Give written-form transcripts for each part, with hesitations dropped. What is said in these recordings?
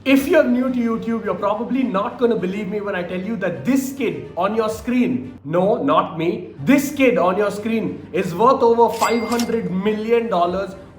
If you're new to YouTube, you're probably not going to believe me when I tell you that this kid on your screen, no, not me, this kid on your screen is worth over $500 million,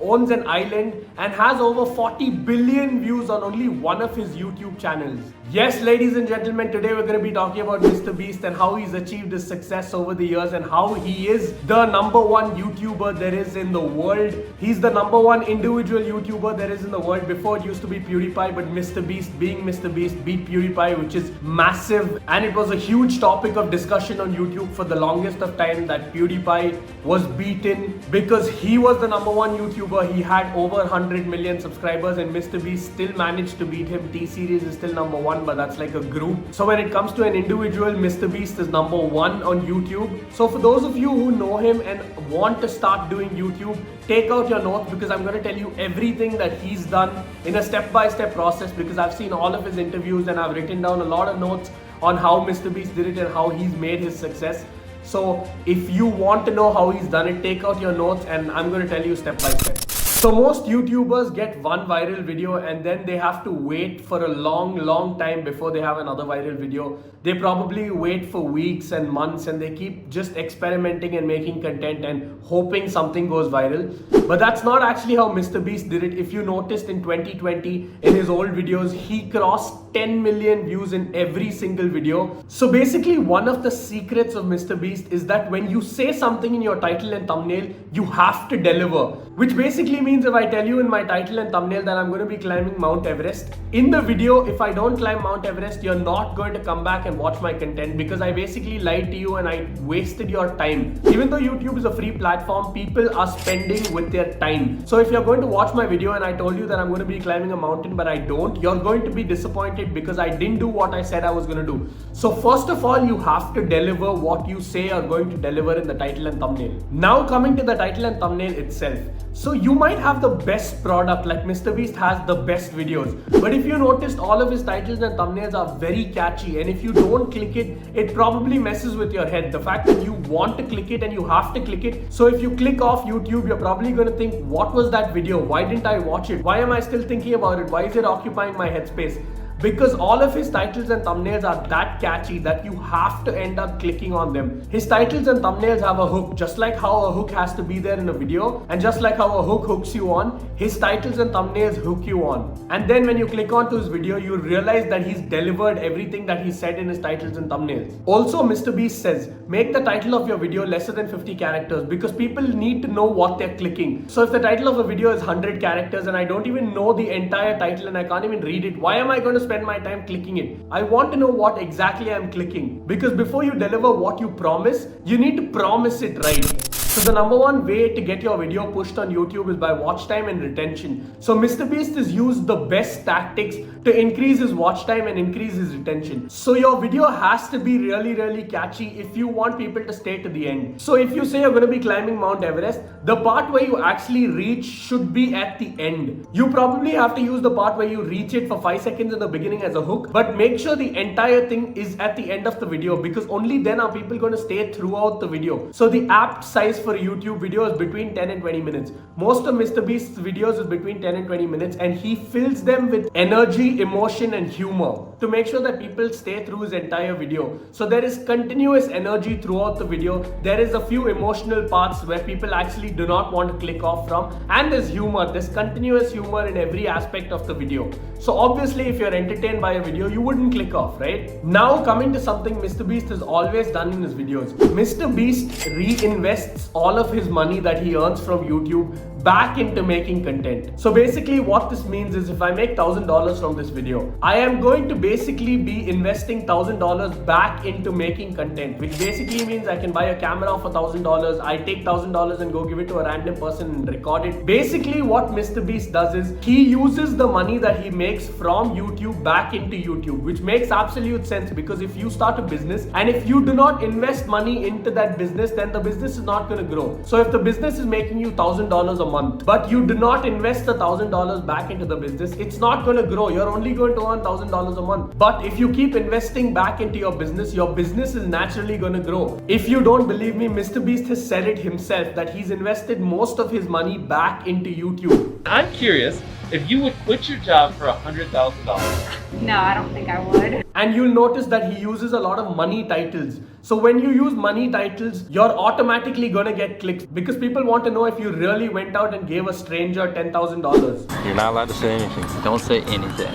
owns an island, and has over 40 billion views on only one of his YouTube channels. Yes, ladies and gentlemen, today we're going to be talking about Mr. Beast and how he's achieved his success over the years and how he is the number one YouTuber there is in the world. He's the number one individual YouTuber there is in the world. Before it used to be PewDiePie, but Mr. Beast being Mr. Beast beat PewDiePie, which is massive. And it was a huge topic of discussion on YouTube for the longest of time that PewDiePie was beaten because he was the number one YouTuber. He had over 100 million subscribers and Mr. Beast still managed to beat him. T-Series is still number one, but that's like a group. So when it comes to an individual, Mr. Beast is number one on YouTube. So for those of you who know him and want to start doing YouTube, take out your notes because I'm going to tell you everything that he's done in a step-by-step process because I've seen all of his interviews and I've written down a lot of notes on how Mr. Beast did it and how he's made his success. So if you want to know how he's done it, take out your notes and I'm going to tell you step by step. So most YouTubers get one viral video and then they have to wait for a long time before they have another viral video. They probably wait for weeks and months and they keep just experimenting and making content and hoping something goes viral. But that's not actually how Mr. Beast did it. If you noticed in 2020, in his old videos, he crossed 10 million views in every single video. So basically one of the secrets of Mr. Beast is that when you say something in your title and thumbnail, you have to deliver. Which basically means if I tell you in my title and thumbnail that I'm going to be climbing Mount Everest, in the video, if I don't climb Mount Everest, you're not going to come back and watch my content because I basically lied to you and I wasted your time. Even though YouTube is a free platform, people are spending with their time. So if you're going to watch my video and I told you that I'm going to be climbing a mountain but I don't, you're going to be disappointed because I didn't do what I said I was going to do. So first of all, you have to deliver what you say you're going to deliver in the title and thumbnail. Now coming to the title and thumbnail itself. So you might have the best product, like Mr. Beast has the best videos. But if you noticed, all of his titles and thumbnails are very catchy. And if you don't click it, it probably messes with your head. The fact that you want to click it and you have to click it. So if you click off YouTube, you're probably going to think, what was that video? Why didn't I watch it? Why am I still thinking about it? Why is it occupying my headspace? Because all of his titles and thumbnails are that catchy that you have to end up clicking on them. His titles and thumbnails have a hook, just like how a hook has to be there in a video, and just like how a hook hooks you on, his titles and thumbnails hook you on. And then when you click onto his video, you realize that he's delivered everything that he said in his titles and thumbnails. Also, Mr. Beast says, make the title of your video lesser than 50 characters because people need to know what they're clicking. So if the title of a video is 100 characters and I don't even know the entire title and I can't even read it, why am I going to spend my time clicking it? I want to know what exactly I'm clicking because before you deliver what you promise, you need to promise it right. So the number one way to get your video pushed on YouTube is by watch time and retention. So Mr. Beast has used the best tactics to increase his watch time and increase his retention. So your video has to be really catchy if you want people to stay to the end. So if you say you're going to be climbing Mount Everest, the part where you actually reach should be at the end. You probably have to use the part where you reach it for 5 seconds in the beginning as a hook, but make sure the entire thing is at the end of the video because only then are people going to stay throughout the video. So the apt size for a YouTube video is between 10 and 20 minutes. Most of Mr. Beast's videos is between 10 and 20 minutes and he fills them with energy, emotion and humor to make sure that people stay through his entire video. So there is continuous energy throughout the video. There is a few emotional parts where people actually do not want to click off from, and there's humor. There's continuous humor in every aspect of the video. So obviously if you're entertained by a video, you wouldn't click off, right? Now coming to something Mr. Beast has always done in his videos. Mr. Beast reinvests all of his money that he earns from YouTube back into making content. So basically what this means is if I make $1,000 from this video, I am going to basically be investing $1,000 back into making content, which basically means I can buy a camera for $1,000. I take $1,000 and go give it to a random person and record it. Basically what Mr. Beast does is he uses the money that he makes from YouTube back into YouTube, which makes absolute sense because if you start a business and if you do not invest money into that business, then the business is not going to grow. So if the business is making you $1,000 a month, but you do not invest the $1,000 back into the business, it's not going to grow. You're only going to earn $1,000 a month. But if you keep investing back into your business is naturally going to grow. If you don't believe me, Mr. Beast has said it himself that he's invested most of his money back into YouTube. I'm curious, if you would quit your job for $100,000. No, I don't think I would. And you'll notice that he uses a lot of money titles. So when you use money titles, you're automatically gonna get clicks because people want to know if you really went out and gave a stranger $10,000. You're not allowed to say anything. Don't say anything.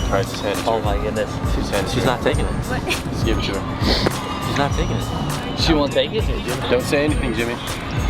All right, just hand it to Oh her. my goodness. She's not taking it. What? Just give it to her. She's not taking it. She won't take it? Don't say anything, Jimmy.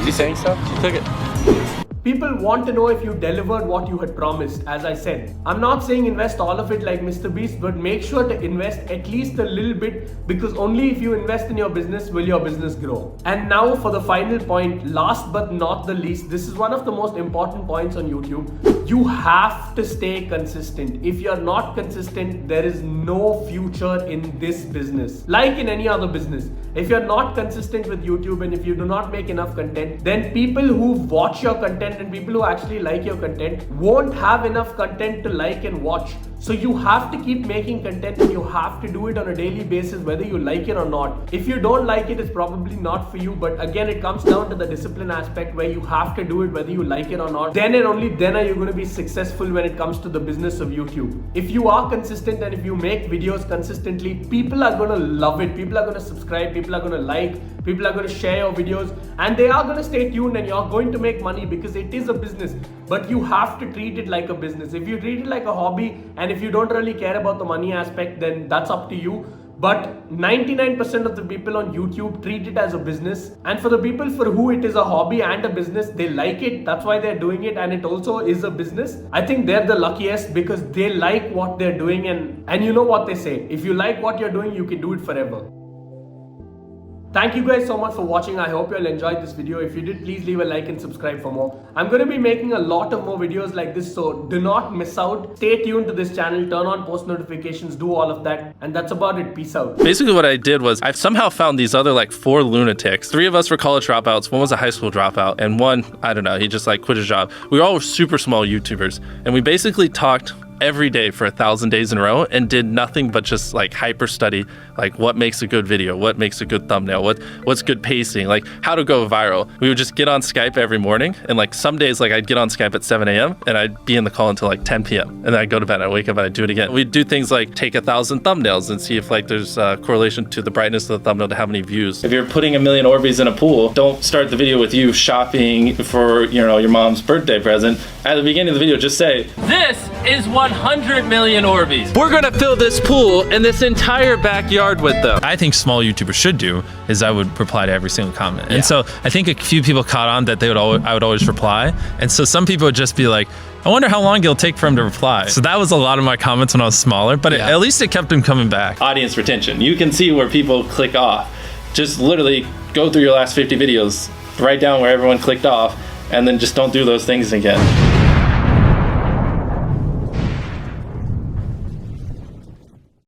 Is he saying stuff? She took it. People want to know if you delivered what you had promised, as I said. I'm not saying invest all of it like Mr. Beast, but make sure to invest at least a little bit because only if you invest in your business will your business grow. And now for the final point, last but not the least, this is one of the most important points on YouTube. You have to stay consistent. If you're not consistent, there is no future in this business. Like in any other business, if you're not consistent with YouTube and if you do not make enough content, then people who watch your content and people who actually like your content won't have enough content to like and watch. So you have to keep making content and you have to do it on a daily basis whether you like it or not. If you don't like it, it's probably not for you. But again, it comes down to the discipline aspect where you have to do it whether you like it or not. Then and only then are you going to be successful when it comes to the business of YouTube. If you are consistent and if you make videos consistently, people are going to love it. People are going to subscribe. People are going to like. People are going to share your videos and they are going to stay tuned and you're going to make money because it is a business. But you have to treat it like a business. If you treat it like a hobby and if you don't really care about the money aspect, then that's up to you. But 99% of the people on YouTube treat it as a business. And for the people for who it is a hobby and a business, they like it. That's why they're doing it. And it also is a business. I think they're the luckiest because they like what they're doing. And you know what they say, if you like what you're doing, you can do it forever. Thank you guys so much for watching. I hope you all enjoyed this video. If you did, please leave a like and subscribe for more. I'm going to be making a lot of more videos like this, so do not miss out. Stay tuned to this channel, turn on post notifications, do all of that. And that's about it. Peace out. Basically what I did was I somehow found these other like 4 lunatics. 3 of us were college dropouts, 1 was a high school dropout, and 1, I don't know, he just like quit his job. We were all super small YouTubers, and we basically talked every day for 1,000 days in a row and did nothing but just like hyper study like what makes a good video, what makes a good thumbnail, what's good pacing, like how to go viral. We would just get on Skype every morning, and like some days like I'd get on Skype at 7 a.m. and I'd be in the call until like 10 p.m. and then I'd go to bed, I'd wake up and I'd do it again. We'd do things like take 1,000 thumbnails and see if like there's a correlation to the brightness of the thumbnail to how many views. If you're putting 1 million Orbeez in a pool, don't start the video with you shopping for, you know, your mom's birthday present. At the beginning of the video, just say, this is 100 million Orbeez. We're gonna fill this pool and this entire backyard with them. I think small YouTubers should do is I would reply to every single comment. And so I think a few people caught on that I would always reply. And so some people would just be like, I wonder how long it'll take for him to reply. So that was a lot of my comments when I was smaller, but at least it kept him coming back. Audience retention. You can see where people click off. Just literally go through your last 50 videos, write down where everyone clicked off, and then just don't do those things again.